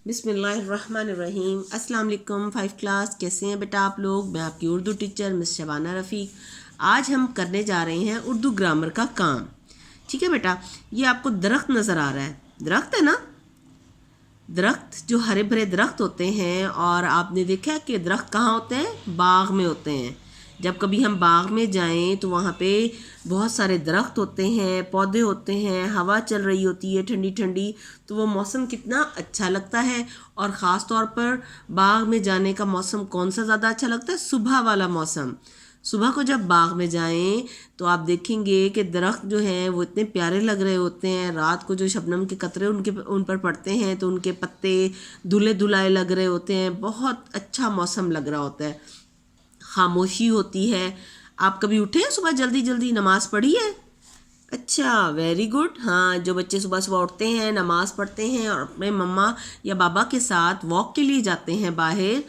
بسم اللہ الرحمن الرحیم۔ السلام علیکم 5 کلاس، کیسے ہیں بیٹا آپ لوگ؟ میں آپ کی اردو ٹیچر مس شبانہ رفیق۔ آج ہم کرنے جا رہے ہیں اردو گرامر کا کام، ٹھیک ہے بیٹا؟ یہ آپ کو درخت نظر آ رہا ہے، درخت ہے نا؟ درخت جو ہرے بھرے درخت ہوتے ہیں، اور آپ نے دیکھا کہ درخت کہاں ہوتے ہیں؟ باغ میں ہوتے ہیں۔ جب کبھی ہم باغ میں جائیں تو وہاں پہ بہت سارے درخت ہوتے ہیں، پودے ہوتے ہیں، ہوا چل رہی ہوتی ہے ٹھنڈی ٹھنڈی، تو وہ موسم کتنا اچھا لگتا ہے۔ اور خاص طور پر باغ میں جانے کا موسم کون سا زیادہ اچھا لگتا ہے؟ صبح والا موسم۔ صبح کو جب باغ میں جائیں تو آپ دیکھیں گے کہ درخت جو ہیں وہ اتنے پیارے لگ رہے ہوتے ہیں، رات کو جو شبنم کے قطرے ان پر پڑتے ہیں تو ان کے پتے دھلے دھلائے لگ رہے ہوتے ہیں، بہت اچھا موسم لگ رہا ہوتا ہے، خاموشی ہوتی ہے۔ آپ کبھی اٹھے ہیں صبح جلدی جلدی، نماز پڑھی ہے؟ اچھا، ویری گڈ۔ ہاں، جو بچے صبح صبح اٹھتے ہیں، نماز پڑھتے ہیں اور اپنے مما یا بابا کے ساتھ واک کے لیے جاتے ہیں باہر،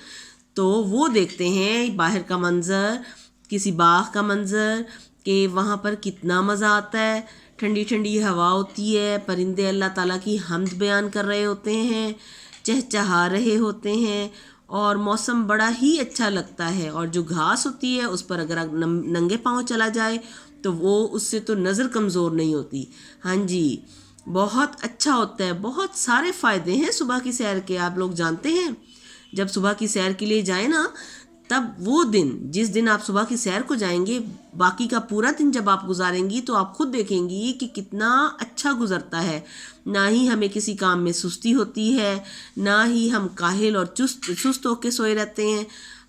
تو وہ دیکھتے ہیں باہر کا منظر، کسی باغ کا منظر، کہ وہاں پر کتنا مزہ آتا ہے، ٹھنڈی ٹھنڈی ہوا ہوتی ہے، پرندے اللہ تعالیٰ کی حمد بیان کر رہے ہوتے ہیں، چہچہا رہے ہوتے ہیں، اور موسم بڑا ہی اچھا لگتا ہے۔ اور جو گھاس ہوتی ہے اس پر اگر ننگے پاؤں چلا جائے تو وہ اس سے تو نظر کمزور نہیں ہوتی۔ ہاں جی، بہت اچھا ہوتا ہے، بہت سارے فائدے ہیں صبح کی سیر کے، آپ لوگ جانتے ہیں؟ جب صبح کی سیر کے لیے جائیں نا، تب وہ دن، جس دن آپ صبح کی سیر کو جائیں گے، باقی کا پورا دن جب آپ گزاریں گی تو آپ خود دیکھیں گی کہ کتنا اچھا گزرتا ہے۔ نہ ہی ہمیں کسی کام میں سستی ہوتی ہے، نہ ہی ہم کاہل اور سست ہو کے سوئے رہتے ہیں،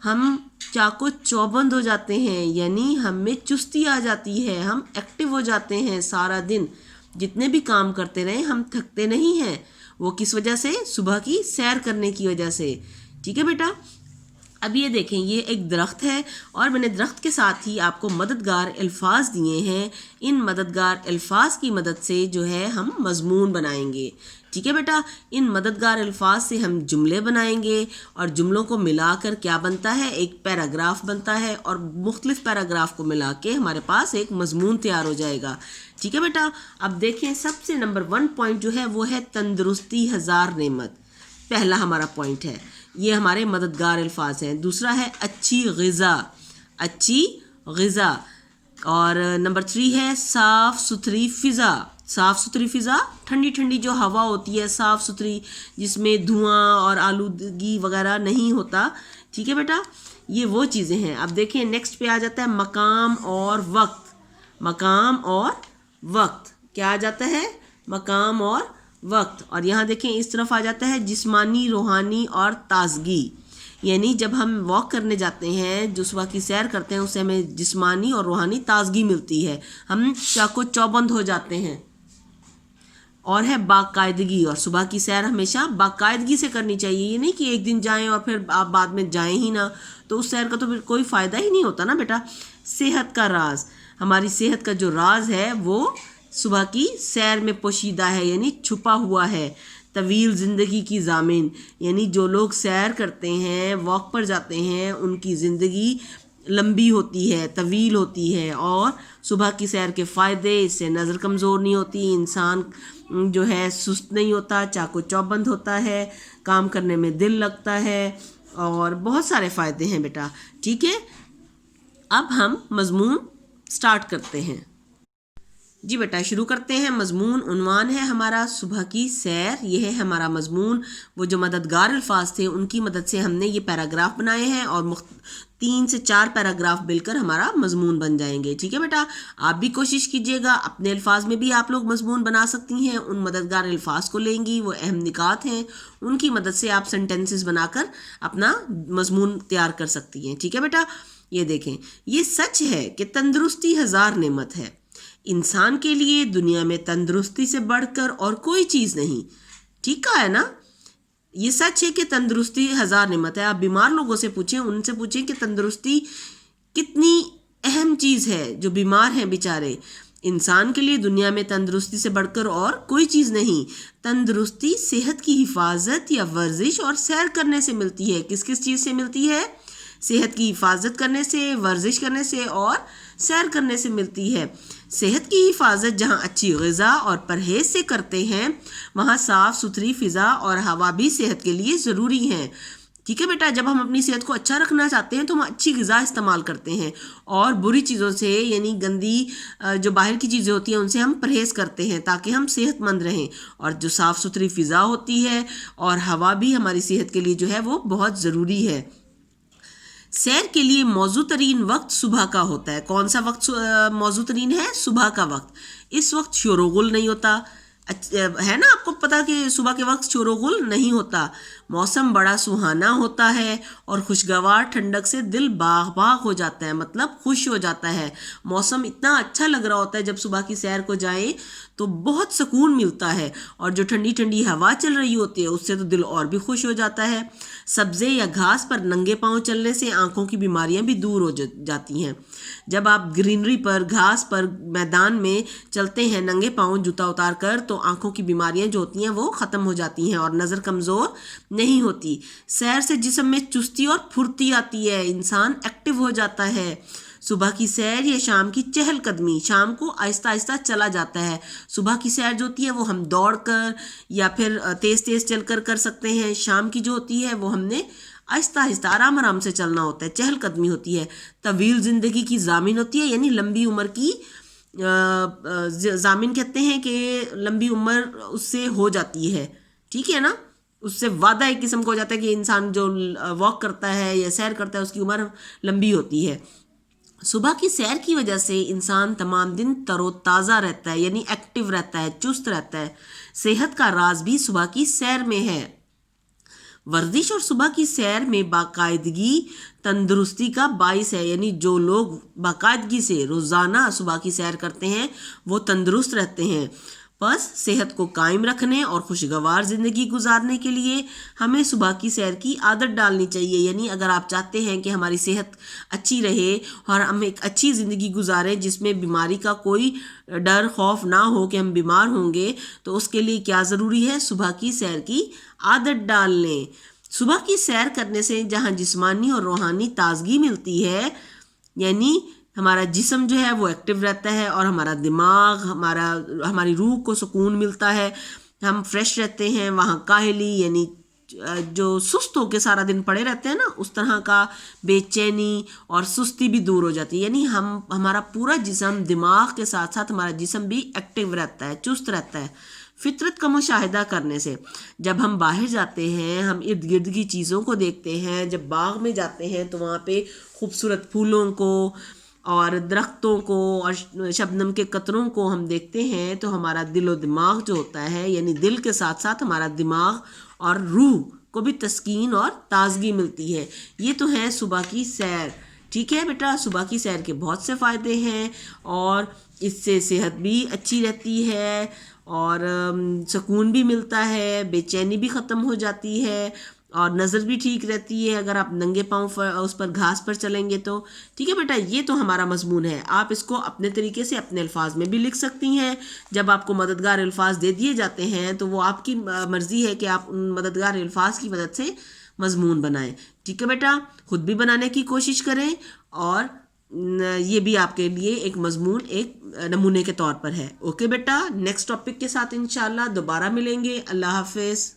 ہم چاقو چوبند ہو جاتے ہیں، یعنی ہم میں چستی آ جاتی ہے، ہم ایکٹیو ہو جاتے ہیں سارا دن، جتنے بھی کام کرتے رہیں ہم تھکتے نہیں ہیں۔ وہ کس وجہ سے؟ صبح کی سیر کرنے کی وجہ سے، ٹھیک ہے بیٹا؟ اب یہ دیکھیں، یہ ایک درخت ہے، اور میں نے درخت کے ساتھ ہی آپ کو مددگار الفاظ دیے ہیں۔ ان مددگار الفاظ کی مدد سے جو ہے ہم مضمون بنائیں گے، ٹھیک ہے بیٹا؟ ان مددگار الفاظ سے ہم جملے بنائیں گے، اور جملوں کو ملا کر کیا بنتا ہے؟ ایک پیراگراف بنتا ہے، اور مختلف پیراگراف کو ملا کے ہمارے پاس ایک مضمون تیار ہو جائے گا، ٹھیک ہے بیٹا؟ اب دیکھیں، سب سے نمبر 1 پوائنٹ جو ہے وہ ہے تندرستی ہزار نعمت، پہلا ہمارا پوائنٹ ہے، یہ ہمارے مددگار الفاظ ہیں۔ دوسرا ہے اچھی غذا، اچھی غذا، اور نمبر 3 ہے صاف ستھری فضا، صاف ستھری فضا، ٹھنڈی ٹھنڈی جو ہوا ہوتی ہے صاف ستھری، جس میں دھواں اور آلودگی وغیرہ نہیں ہوتا، ٹھیک ہے بیٹا؟ یہ وہ چیزیں ہیں۔ اب دیکھیں نیکسٹ پہ آ جاتا ہے مقام اور وقت، مقام اور وقت، کیا آ جاتا ہے؟ مقام اور وقت۔ اور یہاں دیکھیں اس طرف آ جاتا ہے جسمانی، روحانی اور تازگی، یعنی جب ہم واک کرنے جاتے ہیں، جو صبح کی سیر کرتے ہیں، اس سے ہمیں جسمانی اور روحانی تازگی ملتی ہے، ہم چاقو چوبند ہو جاتے ہیں۔ اور ہے باقاعدگی، اور صبح کی سیر ہمیشہ باقاعدگی سے کرنی چاہیے، یہ نہیں کہ ایک دن جائیں اور پھر آپ بعد میں جائیں ہی نہ، تو اس سیر کا تو پھر کوئی فائدہ ہی نہیں ہوتا نا بیٹا۔ صحت کا راز، ہماری صحت کا جو راز ہے وہ صبح کی سیر میں پوشیدہ ہے، یعنی چھپا ہوا ہے۔ طویل زندگی کی ضامن، یعنی جو لوگ سیر کرتے ہیں، واک پر جاتے ہیں، ان کی زندگی لمبی ہوتی ہے، طویل ہوتی ہے، اور صبح کی سیر کے فائدے، اس سے نظر کمزور نہیں ہوتی، انسان جو ہے سست نہیں ہوتا، چاقو چوبند ہوتا ہے، کام کرنے میں دل لگتا ہے، اور بہت سارے فائدے ہیں بیٹا، ٹھیک ہے؟ اب ہم مضمون سٹارٹ کرتے ہیں۔ جی بیٹا، شروع کرتے ہیں۔ مضمون عنوان ہے ہمارا صبح کی سیر، یہ ہے ہمارا مضمون۔ وہ جو مددگار الفاظ تھے ان کی مدد سے ہم نے یہ پیراگراف بنائے ہیں، اور 3 سے 4 پیراگراف مل کر ہمارا مضمون بن جائیں گے، ٹھیک ہے بیٹا؟ آپ بھی کوشش کیجئے گا، اپنے الفاظ میں بھی آپ لوگ مضمون بنا سکتی ہیں، ان مددگار الفاظ کو لیں گی، وہ اہم نکات ہیں، ان کی مدد سے آپ سینٹنسز بنا کر اپنا مضمون تیار کر سکتی ہیں، ٹھیک ہے بیٹا؟ یہ دیکھیں، یہ سچ ہے کہ تندرستی ہزار نعمت ہے، انسان کے لیے دنیا میں تندرستی سے بڑھ کر اور کوئی چیز نہیں، ٹھیک کہا ہے نا؟ یہ سچ ہے کہ تندرستی ہزار نعمت ہے۔ آپ بیمار لوگوں سے پوچھیں، ان سے پوچھیں کہ تندرستی کتنی اہم چیز ہے، جو بیمار ہیں بیچارے، انسان کے لیے دنیا میں تندرستی سے بڑھ کر اور کوئی چیز نہیں۔ تندرستی صحت کی حفاظت یا ورزش اور سیر کرنے سے ملتی ہے۔ کس کس چیز سے ملتی ہے؟ صحت کی حفاظت کرنے سے، ورزش کرنے سے، اور سیر کرنے سے ملتی ہے۔ صحت کی حفاظت جہاں اچھی غذا اور پرہیز سے کرتے ہیں وہاں صاف ستھری فضا اور ہوا بھی صحت کے لیے ضروری ہیں. ٹھیک ہے بیٹا، جب ہم اپنی صحت کو اچھا رکھنا چاہتے ہیں تو ہم اچھی غذا استعمال کرتے ہیں اور بری چیزوں سے یعنی گندی جو باہر کی چیزیں ہوتی ہیں ان سے ہم پرہیز کرتے ہیں تاکہ ہم صحت مند رہیں. اور جو صاف ستھری فضا ہوتی ہے اور ہوا بھی ہماری صحت کے لیے جو ہے وہ بہت ضروری ہے. سیر کے لیے موزوں ترین وقت صبح کا ہوتا ہے. کون سا وقت موزوں ترین ہے؟ صبح کا وقت. اس وقت شور و غل نہیں ہوتا، ہے نا آپ کو پتا کہ صبح کے وقت شور و غل نہیں ہوتا. موسم بڑا سہانا ہوتا ہے اور خوشگوار ٹھنڈک سے دل باغ باغ ہو جاتا ہے، مطلب خوش ہو جاتا ہے. موسم اتنا اچھا لگ رہا ہوتا ہے جب صبح کی سیر کو جائیں تو بہت سکون ملتا ہے، اور جو ٹھنڈی ٹھنڈی ہوا چل رہی ہوتی ہے اس سے تو دل اور بھی خوش ہو جاتا ہے. سبزے یا گھاس پر ننگے پاؤں چلنے سے آنکھوں کی بیماریاں بھی دور ہو جاتی ہیں. جب آپ گرینری پر، گھاس پر، میدان میں چلتے ہیں ننگے پاؤں جوتا اتار کر تو آنکھوں کی بیماریاں جو ہوتی ہیں وہ ختم ہو جاتی ہیں اور نظر کمزور نہیں ہوتی. سیر سے جسم میں چستی اور پھرتی آتی ہے، انسان ایکٹیو ہو جاتا ہے. صبح کی سیر یا شام کی چہل قدمی، شام کو آہستہ آہستہ چلا جاتا ہے. صبح کی سیر جو ہوتی ہے وہ ہم دوڑ کر یا پھر تیز تیز چل کر کر سکتے ہیں. شام کی جو ہوتی ہے وہ ہم نے آہستہ آہستہ آرام آرام سے چلنا ہوتا ہے، چہل قدمی ہوتی ہے. طویل زندگی کی ضامن ہوتی ہے، یعنی لمبی عمر کی ضامن کہتے ہیں کہ لمبی عمر اس سے ہو جاتی ہے. ٹھیک ہے نا، اس سے وعدہ ایک قسم کا ہو جاتا ہے کہ انسان جو واک کرتا ہے یا سیر کرتا ہے اس کی عمر لمبی ہوتی ہے. صبح کی سیر کی وجہ سے انسان تمام دن تر و تازہ رہتا ہے، یعنی ایکٹیو رہتا ہے، چست رہتا ہے. صحت کا راز بھی صبح کی سیر میں ہے. ورزش اور صبح کی سیر میں باقاعدگی تندرستی کا باعث ہے، یعنی جو لوگ باقاعدگی سے روزانہ صبح کی سیر کرتے ہیں وہ تندرست رہتے ہیں. بس صحت کو قائم رکھنے اور خوشگوار زندگی گزارنے کے لیے ہمیں صبح کی سیر کی عادت ڈالنی چاہیے. یعنی اگر آپ چاہتے ہیں کہ ہماری صحت اچھی رہے اور ہم ایک اچھی زندگی گزاریں جس میں بیماری کا کوئی ڈر خوف نہ ہو کہ ہم بیمار ہوں گے، تو اس کے لیے کیا ضروری ہے؟ صبح کی سیر کی عادت ڈال لیں. صبح کی سیر کرنے سے جہاں جسمانی اور روحانی تازگی ملتی ہے، یعنی ہمارا جسم جو ہے وہ ایکٹیو رہتا ہے اور ہمارا دماغ، ہماری روح کو سکون ملتا ہے، ہم فریش رہتے ہیں. وہاں کاہلی یعنی جو سست ہو کے سارا دن پڑے رہتے ہیں نا، اس طرح کا بے چینی اور سستی بھی دور ہو جاتی ہے. یعنی ہمارا پورا جسم، دماغ کے ساتھ ساتھ ہمارا جسم بھی ایکٹیو رہتا ہے، چست رہتا ہے. فطرت کا مشاہدہ کرنے سے، جب ہم باہر جاتے ہیں، ہم ارد گرد کی چیزوں کو دیکھتے ہیں، جب باغ میں جاتے ہیں تو وہاں پہ خوبصورت پھولوں کو اور درختوں کو اور شبنم کے قطروں کو ہم دیکھتے ہیں تو ہمارا دل و دماغ جو ہوتا ہے، یعنی دل کے ساتھ ساتھ ہمارا دماغ اور روح کو بھی تسکین اور تازگی ملتی ہے. یہ تو ہے صبح کی سیر. ٹھیک ہے بیٹا، صبح کی سیر کے بہت سے فائدے ہیں اور اس سے صحت بھی اچھی رہتی ہے اور سکون بھی ملتا ہے، بے چینی بھی ختم ہو جاتی ہے اور نظر بھی ٹھیک رہتی ہے اگر آپ ننگے پاؤں اس پر گھاس پر چلیں گے تو. ٹھیک ہے بیٹا، یہ تو ہمارا مضمون ہے. آپ اس کو اپنے طریقے سے اپنے الفاظ میں بھی لکھ سکتی ہیں. جب آپ کو مددگار الفاظ دے دیے جاتے ہیں تو وہ آپ کی مرضی ہے کہ آپ ان مددگار الفاظ کی مدد سے مضمون بنائیں. ٹھیک ہے بیٹا، خود بھی بنانے کی کوشش کریں اور یہ بھی آپ کے لیے ایک مضمون، ایک نمونے کے طور پر ہے. اوکے بیٹا، نیکسٹ ٹاپک کے ساتھ انشاءاللہ دوبارہ ملیں گے. اللہ حافظ.